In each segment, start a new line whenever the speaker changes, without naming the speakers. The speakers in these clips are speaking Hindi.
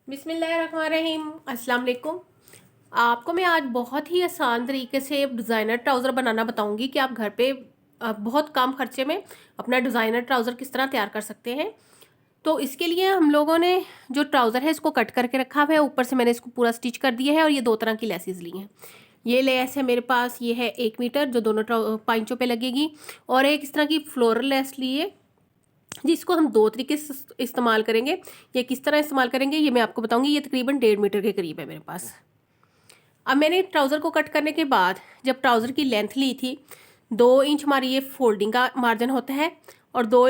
बिस्मिल्लाहिर्रहमानिर्रहीम। अस्सलाम वालेकुम। आपको मैं आज बहुत ही आसान तरीके से डिज़ाइनर ट्राउज़र बनाना बताऊंगी कि आप घर पे बहुत कम खर्चे में अपना डिज़ाइनर ट्राउज़र किस तरह तैयार कर सकते हैं। तो इसके लिए हम लोगों ने जो ट्राउज़र है इसको कट करके रखा हुआ है, ऊपर से मैंने इसको पूरा स्टिच कर दिया है और ये दो तरह की लेसेस ली हैं। ये लेस है मेरे पास, ये है 1 मीटर जो दोनों पाइंचों पे लगेगी, और एक इस तरह की फ्लोरल लेस ली है जिसको हम दो तरीके से इस्तेमाल करेंगे। ये किस तरह इस्तेमाल करेंगे ये मैं आपको बताऊंगी। ये तकरीबन 1.5 मीटर के करीब है मेरे पास। अब मैंने ट्राउज़र को कट करने के बाद जब ट्राउज़र की लेंथ ली थी, 2 इंच हमारी ये फोल्डिंग का मार्जिन होता है, और 2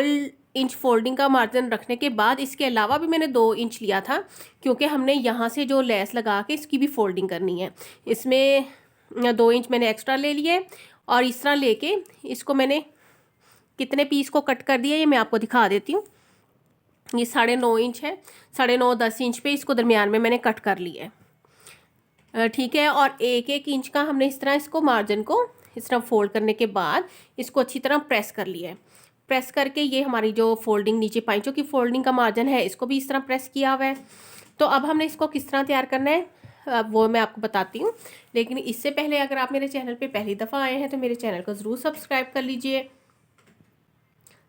इंच फोल्डिंग का मार्जिन रखने के बाद इसके अलावा भी मैंने 2 इंच लिया था, क्योंकि हमने यहाँ से जो लेस लगा के इसकी भी फोल्डिंग करनी है। इसमें 2 इंच मैंने एक्स्ट्रा ले लिए, और इस तरह लेके इसको मैंने कितने पीस को कट कर दिया ये मैं आपको दिखा देती हूँ। ये 9.5 इंच है, 9.5-10 इंच पे इसको दरमियान में मैंने कट कर लिया है। ठीक है, और 1-1 इंच का हमने इस तरह इसको मार्जिन को इस तरह फोल्ड करने के बाद इसको अच्छी तरह प्रेस कर लिया है। प्रेस करके ये हमारी जो फोल्डिंग नीचे पाइंचों की फोल्डिंग का मार्जिन है इसको भी इस तरह प्रेस किया हुआ है। तो अब हमने इसको किस तरह तैयार करना है वो मैं आपको बताती हूँ। लेकिन इससे पहले अगर आप मेरे चैनल पर पहली दफ़ा आए हैं तो मेरे चैनल को ज़रूर सब्सक्राइब कर लीजिए,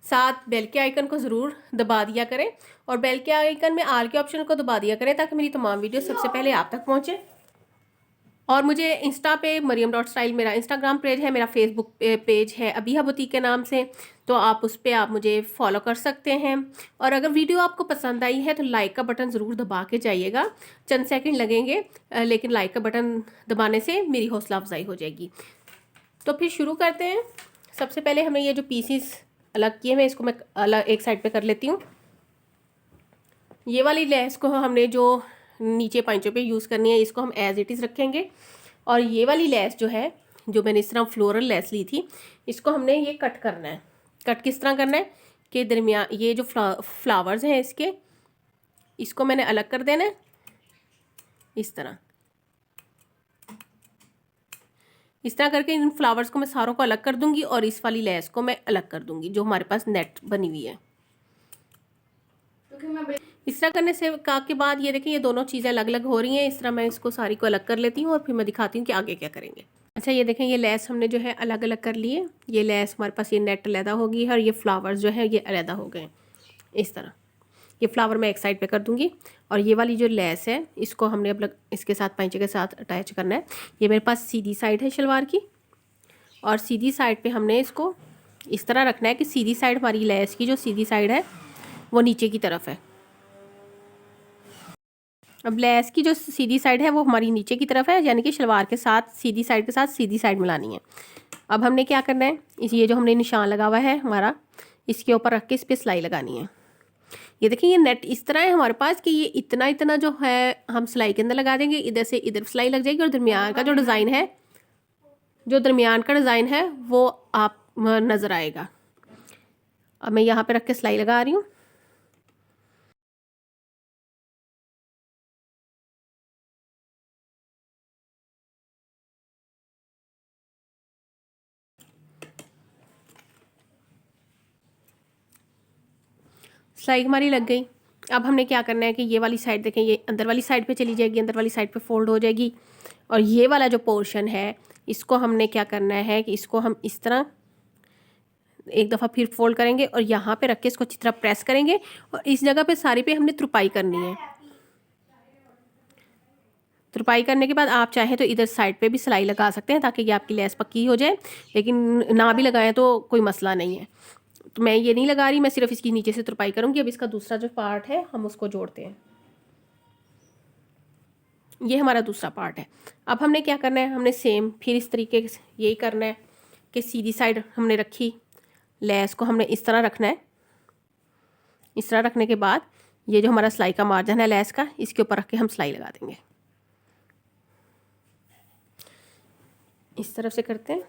साथ बेल के आइकन को ज़रूर दबा दिया करें, और बेल के आइकन में आल के ऑप्शन को दबा दिया करें ताकि मेरी तमाम वीडियो सबसे पहले आप तक पहुंचे। और मुझे इंस्टा पे मरियम.स्टाइल मेरा इंस्टाग्राम पेज है, मेरा फेसबुक पेज है अबीहा बुटीक के नाम से, तो आप उस पर आप मुझे फॉलो कर सकते हैं। और अगर वीडियो आपको पसंद आई है तो लाइक का बटन ज़रूर दबा के जाइएगा। चंद सेकंड लगेंगे, लेकिन लाइक का बटन दबाने से मेरी हौसला अफजाई हो जाएगी। तो फिर शुरू करते हैं। सबसे पहले हमें ये जो पीसीस अलग किए हुए इसको मैं अलग एक साइड पे कर लेती हूँ। ये वाली लेस को हमने जो नीचे पाइंचों पे यूज़ करनी है इसको हम एज इट इज़ रखेंगे, और ये वाली लेस जो है जो मैंने इस तरह फ्लोरल लेस ली थी इसको हमने ये कट करना है। कट किस तरह करना है कि दरमियान ये जो फ्लावर्स हैं इसको मैंने अलग कर देना है इस तरह। इस तरह करके इन फ्लावर्स को मैं सारों को अलग कर दूंगी, और इस वाली लेस को मैं अलग कर दूंगी जो हमारे पास नेट बनी हुई है। इस तरह करने से के बाद ये देखें ये दोनों चीज़ें अलग अलग हो रही हैं। इस तरह मैं इसको सारी को अलग कर लेती हूँ और फिर मैं दिखाती हूँ कि आगे क्या करेंगे। अच्छा, ये देखें ये लेस हमने जो है अलग अलग कर लिए। ये लेस हमारे पास ये नेट अलहदा होगी और ये फ्लावर्स जो है ये अलहदा हो गए। इस तरह ये फ्लावर मैं एक साइड पे कर दूंगी, और ये वाली जो लेस है इसको हमने अब इसके साथ पैंचे के साथ अटैच करना है। ये मेरे पास सीधी साइड है शलवार की, और सीधी साइड पे हमने इसको इस तरह रखना है कि सीधी साइड हमारी लेस की जो सीधी साइड है वो नीचे की तरफ है। अब लेस की जो सीधी साइड है वो हमारी नीचे की तरफ है, यानी कि शलवार के साथ सीधी साइड के साथ सीधी साइड मिलानी है। अब हमने क्या करना है, ये जो हमने निशान लगा हुआ है हमारा इसके ऊपर रख के इस पर सिलाई लगानी है। ये देखिए ये नेट इस तरह है हमारे पास कि ये इतना इतना जो है हम सिलाई के अंदर लगा देंगे, इधर से इधर सिलाई लग जाएगी, और दरमियान का जो डिज़ाइन है वो आप नज़र आएगा। अब मैं यहाँ पे रख के सिलाई लगा रही हूँ। सिलाई हमारी लग गई। अब हमने क्या करना है कि ये वाली साइड देखें ये अंदर वाली साइड पे चली जाएगी, अंदर वाली साइड पे फोल्ड हो जाएगी, और ये वाला जो पोर्शन है इसको हमने क्या करना है कि इसको हम इस तरह एक दफ़ा फिर फोल्ड करेंगे और यहाँ पे रख के इसको अच्छी तरह प्रेस करेंगे, और इस जगह पे सारी पे हमने तुरपाई करनी है। तुरपाई करने के बाद आप चाहें तो इधर साइड पे भी सिलाई लगा सकते हैं ताकि ये आपकी लेस पक्की हो जाए, लेकिन ना भी लगाएं तो कोई मसला नहीं है। तो मैं ये नहीं लगा रही, मैं सिर्फ इसकी नीचे से तुरपाई करूँगी। अब इसका दूसरा जो पार्ट है हम उसको जोड़ते हैं। ये हमारा दूसरा पार्ट है। अब हमने क्या करना है, हमने सेम फिर इस तरीके से यही करना है कि सीधी साइड हमने रखी, लेस को हमने इस तरह रखना है। इस तरह रखने के बाद ये जो हमारा सिलाई का मार्जिन है लेस का इसके ऊपर रख के हम सिलाई लगा देंगे। इस तरफ से करते हैं।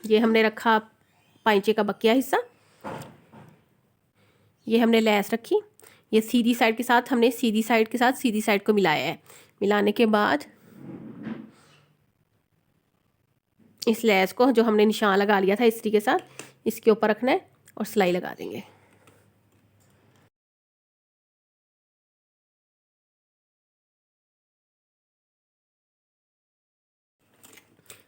ये हमने रखा पाइंचे का बकिया हिस्सा, ये हमने लेस रखी, ये सीधी साइड के साथ हमने सीधी साइड को मिलाया है। मिलाने के बाद इस लेस को जो हमने निशान लगा लिया था इस्त्री के साथ इसके ऊपर रखना है और सिलाई लगा देंगे।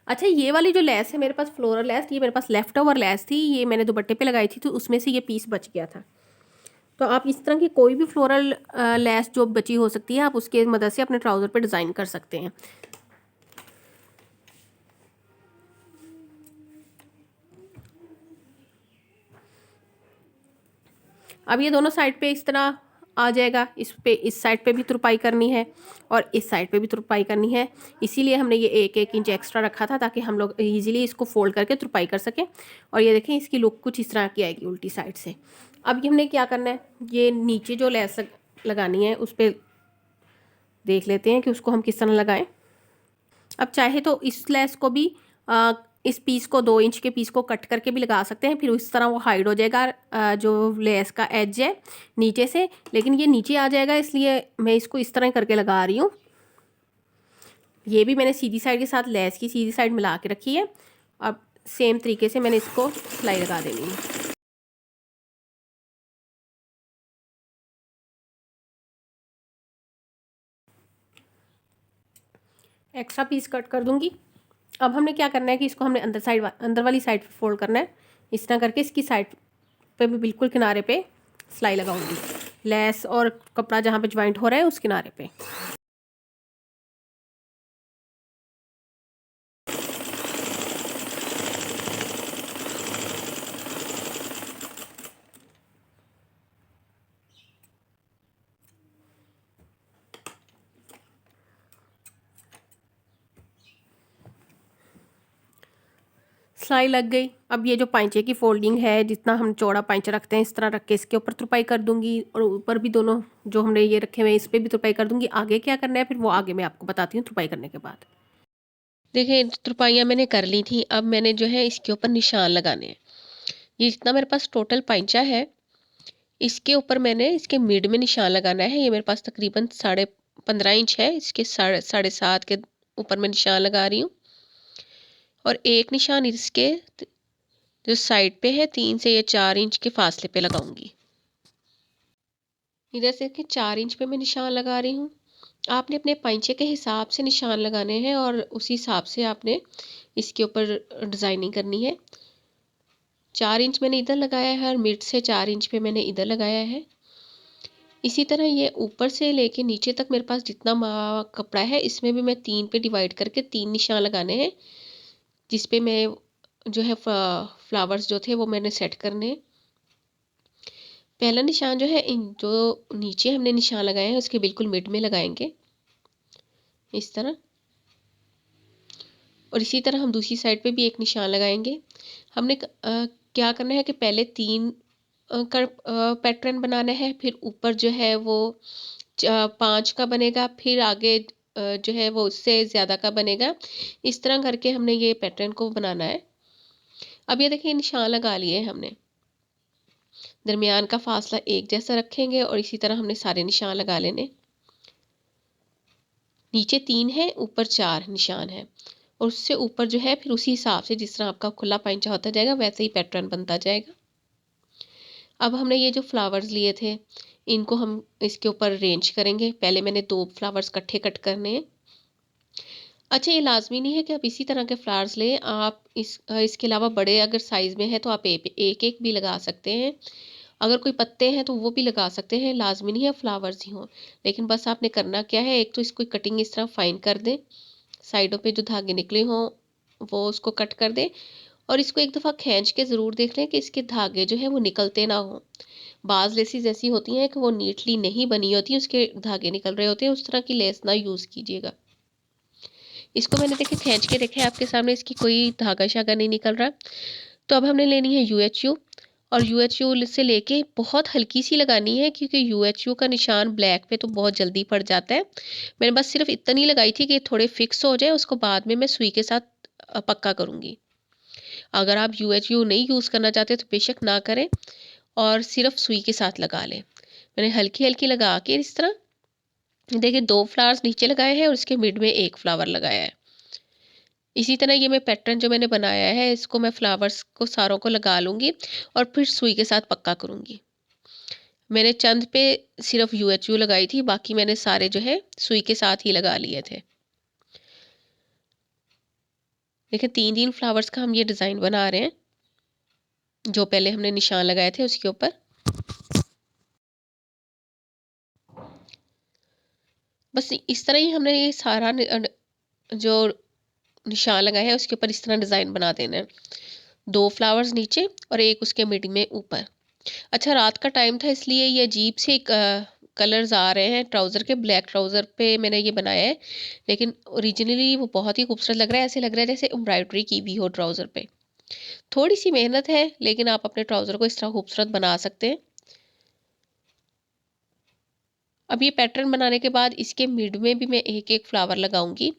अच्छा, ये वाली जो लेस है मेरे पास, फ्लोरल लेस, ये मेरे पास लेफ़्ट ओवर लेस थी, ये मैंने दुपट्टे पे लगाई थी, तो उसमें से ये पीस बच गया था। तो आप इस तरह की कोई भी फ्लोरल लेस जो बची हो सकती है, आप उसके मदद से अपने ट्राउज़र पे डिज़ाइन कर सकते हैं। अब ये दोनों साइड पे इस तरह आ जाएगा, इस साइड पे भी तुरपाई करनी है और इस साइड पे भी तुरपाई करनी है। इसीलिए हमने ये 1-1 इंच एक्स्ट्रा रखा था, ताकि हम लोग ईज़िली इसको फ़ोल्ड करके तुरपाई कर सकें। और ये देखें, इसकी लुक कुछ इस तरह की आएगी उल्टी साइड से। अब ये हमने क्या करना है, ये नीचे जो लेस लगानी है उस पे देख लेते हैं कि उसको हम किस तरह लगाएं। अब चाहे तो इस लेस को भी इस पीस को 2 इंच के पीस को कट करके भी लगा सकते हैं, फिर इस तरह वो हाइड हो जाएगा जो लेस का एज है नीचे से। लेकिन ये नीचे आ जाएगा, इसलिए मैं इसको इस तरह करके लगा रही हूँ। ये भी मैंने सीधी साइड के साथ लेस की सीधी साइड मिला के रखी है। अब सेम तरीके से मैंने इसको सिलाई लगा देनी है। एक्स्ट्रा पीस कट कर दूंगी। अब हमने क्या करना है कि इसको हमने अंदर वाली साइड फोल्ड करना है। इस तरह करके इसकी साइड पे भी बिल्कुल किनारे पे सिलाई लगाऊंगी, लेस और कपड़ा जहाँ पे ज्वाइंट हो रहा है उस किनारे पे। सिलाई लग गई। अब ये जो पाइंचे की फोल्डिंग है, जितना हम चौड़ा पाइंचा रखते हैं, इस तरह रख के इसके ऊपर तुरपाई कर दूंगी, और ऊपर भी दोनों जो हमने ये रखे हुए हैं इस पर भी तुरपाई कर दूंगी। आगे क्या करना है फिर वो आगे मैं आपको बताती हूँ तुरपाई करने के बाद। देखिए, तुरपाइयाँ मैंने कर ली थी। अब मैंने जो है इसके ऊपर निशान लगाने हैं। ये जितना मेरे पास टोटल पाइंचा है, इसके ऊपर मैंने इसके मिड में निशान लगाना है। ये मेरे पास तकरीबन 15.5 इंच है, इसके 7.5 के ऊपर मैं निशान लगा रही हूँ। और एक निशान इसके जो साइड पे है 3 से या 4 इंच के फासले पे लगाऊंगी। इधर से कि 4 इंच पे मैं निशान लगा रही हूँ। आपने अपने पाइंचे के हिसाब से निशान लगाने हैं और उसी हिसाब से आपने इसके ऊपर डिज़ाइनिंग करनी है। 4 इंच मैंने इधर लगाया है और मिड से 4 इंच पे मैंने इधर लगाया है। इसी तरह ये ऊपर से लेके नीचे तक मेरे पास जितना कपड़ा है, इसमें भी मैं 3 पे डिवाइड करके 3 निशान लगाने हैं, जिस पे मैं जो है फ्लावर्स जो थे वो मैंने सेट करने हैं। पहला निशान जो है, इन जो नीचे हमने निशान लगाए हैं उसके बिल्कुल मिड में लगाएंगे इस तरह। और इसी तरह हम दूसरी साइड पे भी एक निशान लगाएंगे। हमने क्या करना है कि पहले 3 का पैटर्न बनाना है, फिर ऊपर जो है वो 5 का बनेगा, फिर आगे जो है वो उससे ज़्यादा का बनेगा। इस तरह करके हमने ये पैटर्न को बनाना है। अब ये देखिए, निशान लगा लिए हमने, दरमियान का फासला एक जैसा रखेंगे और इसी तरह हमने सारे निशान लगा लेने। नीचे 3 है, ऊपर 4 निशान है, और उससे ऊपर जो है फिर उसी हिसाब से जिस तरह आपका खुला पाइंचा होता जाएगा वैसे ही पैटर्न बनता जाएगा। अब हमने ये जो फ्लावर्स लिए थे, इनको हम इसके ऊपर अरेंज करेंगे। पहले मैंने 2 फ्लावर्स इकट्ठे कट करने हैं। अच्छा, ये लाजमी नहीं है कि आप इसी तरह के फ्लावर्स लें, आप इसके अलावा बड़े अगर साइज़ में है तो आप एक एक भी लगा सकते हैं। अगर कोई पत्ते हैं तो वो भी लगा सकते हैं, लाजमी नहीं है फ्लावर्स ही हों। लेकिन बस आपने करना क्या है, एक तो इसको कटिंग इस तरह फाइन कर दें, साइडों पे जो धागे निकले हों वो उसको कट कर दें, और इसको एक दफ़ा खींच के ज़रूर देख लें कि इसके धागे जो है वो निकलते ना हों। बाज़ लेसेस ऐसी होती हैं कि वो नीटली नहीं बनी होती, उसके धागे निकल रहे होते हैं, उस तरह की लेस ना यूज़ कीजिएगा। इसको मैंने देखिए खींच के देखा है आपके सामने, इसकी कोई धागा शागा नहीं निकल रहा। तो अब हमने लेनी है यूएचयू, और यूएचयू से लेके बहुत हल्की सी लगानी है, क्योंकि यूएचयू का निशान ब्लैक पे तो बहुत जल्दी पड़ जाता है। मैंने बस सिर्फ इतनी लगाई थी कि थोड़े फिक्स हो जाए, उसको बाद में मैं सुई के साथ पक्का करूँगी। अगर आप यूएचयू नहीं यूज़ करना चाहते तो बेशक ना करें और सिर्फ सुई के साथ लगा लें। मैंने हल्की हल्की लगा के इस तरह देखिए 2 फ्लावर्स नीचे लगाए हैं और उसके मिड में 1 फ्लावर लगाया है। इसी तरह ये मैं पैटर्न जो मैंने बनाया है, इसको मैं फ्लावर्स को सारों को लगा लूँगी और फिर सुई के साथ पक्का करूँगी। मैंने चंद पे सिर्फ यूएचयू लगाई थी, बाकी मैंने सारे जो है सुई के साथ ही लगा लिए थे।
देखिए 3 फ्लावर्स का हम ये डिज़ाइन बना रहे हैं, जो पहले हमने निशान लगाए थे उसके ऊपर। बस इस तरह ही हमने ये सारा जो निशान लगाया है उसके ऊपर इस तरह डिज़ाइन बना देना है। 2 फ्लावर्स नीचे और एक उसके मिड में ऊपर। अच्छा, रात का टाइम था इसलिए ये अजीब से कलर्स आ रहे हैं ट्राउज़र के। ब्लैक ट्राउज़र पे मैंने ये बनाया है, लेकिन ओरिजिनली वो बहुत ही खूबसूरत लग रहा है। ऐसे लग रहा है जैसे एम्ब्रॉयडरी की भी हो ट्राउज़र पे। थोड़ी सी मेहनत है, लेकिन आप अपने ट्राउज़र को इस तरह खूबसूरत बना सकते हैं। अब ये पैटर्न बनाने के बाद इसके मिड में भी मैं एक एक फ्लावर लगाऊंगी।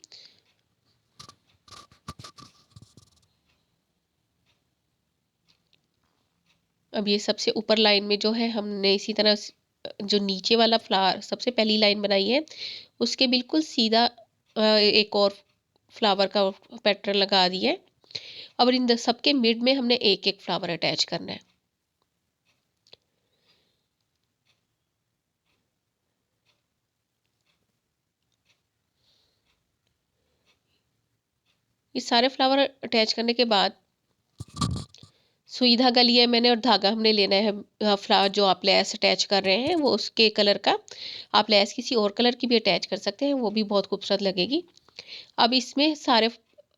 अब ये सबसे ऊपर लाइन में जो है हमने इसी तरह जो नीचे वाला फ्लावर सबसे पहली लाइन बनाई है उसके बिल्कुल सीधा एक और फ्लावर का पैटर्न लगा दिया है। अब इन सबके मिड में हमने एक एक फ्लावर अटैच करना है। ये सारे फ्लावर अटैच करने के बाद सुई धागा लिया है मैंने और धागा हमने लेना है फ्लावर जो आप लेस अटैच कर रहे हैं वो उसके कलर का। आप लेस किसी और कलर की भी अटैच कर सकते हैं, वो भी बहुत खूबसूरत लगेगी। अब इसमें सारे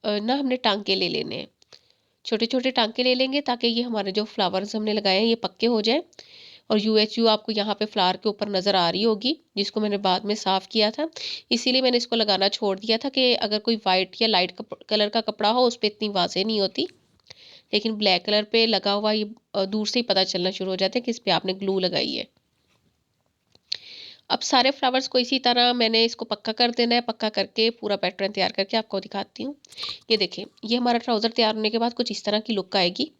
ना हमने टांके ले लेने हैं। छोटे छोटे टांके ले लेंगे ताकि ये हमारे जो फ्लावर्स हमने लगाए हैं ये पक्के हो जाए। और यू आपको यहाँ पे फ्लावर के ऊपर नज़र आ रही होगी, जिसको मैंने बाद में साफ़ किया था। इसीलिए मैंने इसको लगाना छोड़ दिया था कि अगर कोई वाइट या लाइट कलर का कपड़ा हो उस पर इतनी वाज़ेह नहीं होती, लेकिन ब्लैक कलर पे लगा हुआ ये दूर से ही पता चलना शुरू हो जाता है कि इस पे आपने ग्लू लगाई है। अब सारे फ्लावर्स को इसी तरह मैंने इसको पक्का कर देना है। पक्का करके पूरा पैटर्न तैयार करके आपको दिखाती हूँ। ये देखिए, ये हमारा ट्राउज़र तैयार होने के बाद कुछ इस तरह की लुक आएगी।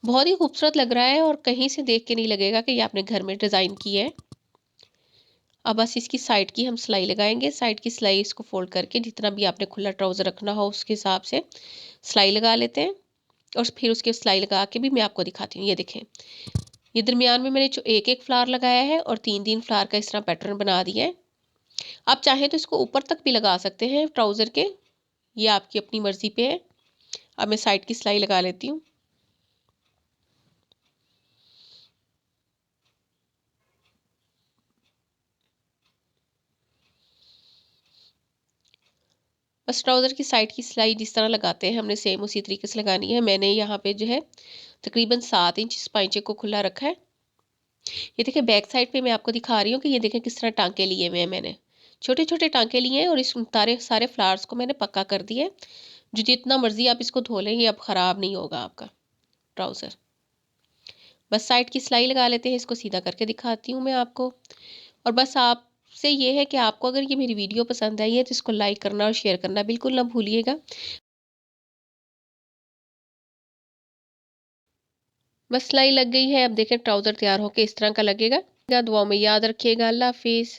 बहुत ही खूबसूरत लग रहा है और कहीं से देख के नहीं लगेगा कि ये आपने घर में डिज़ाइन की है। अब बस इसकी साइड की हम सिलाई लगाएंगे। साइड की सिलाई इसको फोल्ड करके जितना भी आपने खुला ट्राउज़र रखना हो उसके हिसाब से सिलाई लगा लेते हैं। और फिर उसके सिलाई लगा के भी मैं आपको दिखाती हूँ। ये देखें, ये दरमियान में मैंने जो एक एक फ्लावर लगाया है और 3 फ्लावर का इस तरह पैटर्न बना दिया है। आप चाहें तो इसको ऊपर तक भी लगा सकते हैं ट्राउज़र के, ये आपकी अपनी मर्ज़ी पे है। अब मैं साइड की सिलाई लगा लेती हूँ। बस ट्राउज़र की साइड की सिलाई जिस तरह लगाते हैं हमने सेम उसी तरीके से लगानी है। मैंने यहाँ पे जो है तकरीबन 7 इंच स्पाइंचे को खुला रखा है। ये देखिए बैक साइड पे मैं आपको दिखा रही हूँ कि ये देखें किस तरह टांके लिए हुए हैं मैंने। छोटे छोटे टांके लिए हैं और इस सारे सारे फ्लावर्स को मैंने पक्का कर दिया है। जो जितना मर्जी आप इसको धो लें ये अब ख़राब नहीं होगा आपका ट्राउज़र। बस साइड की सिलाई लगा लेते हैं। इसको सीधा करके दिखाती हूँ मैं आपको। और बस आपसे ये है कि आपको अगर ये मेरी वीडियो पसंद आई है तो इसको लाइक करना और शेयर करना बिल्कुल ना भूलिएगा। बस सिलाई लग गई है। अब देखें ट्राउज़र तैयार होके इस तरह का लगेगा। दुआओं में याद रखिएगा। अल्लाह हाफिज़।